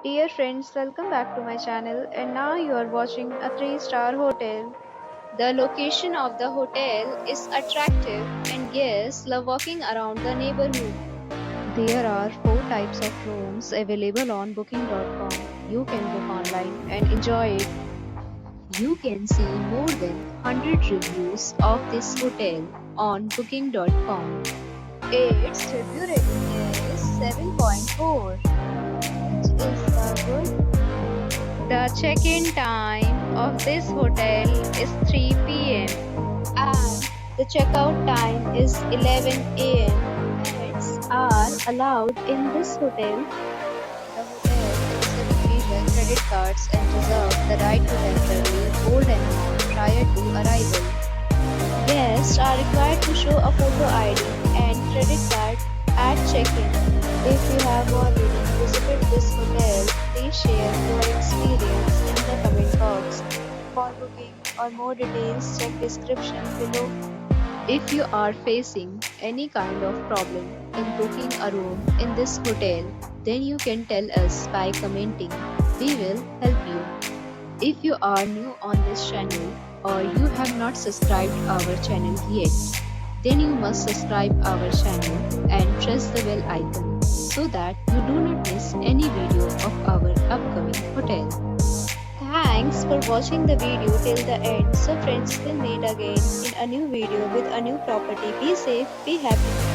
Dear friends, welcome back to my channel and now you are watching a 3-star hotel. The location of the hotel is attractive and guests love walking around the neighborhood. There are 4 types of rooms available on booking.com. You can book online and enjoy it. You can see more than 100 reviews of this hotel on booking.com. Its review rating is 7.4, which is good. The check-in time of this hotel is 3 p.m. and the checkout time is 11 a.m. Pets are allowed in this hotel. The hotel accepts major credit cards and reserves the right to temporarily hold an amount prior to arrival. Guests are required to show a photo ID and credit card at check-in. If you have already visited this hotel, please share your experience in the comment box. For booking or more details, check description below. If you are facing any kind of problem in booking a room in this hotel, then you can tell us by commenting. We will help you. If you are new on this channel or you have not subscribed our channel yet, then you must subscribe our channel and press the bell icon so that you do not miss any video of our upcoming hotel. Thanks for watching the video till the end. So friends, will meet again in a new video with a new property. Be safe, be happy.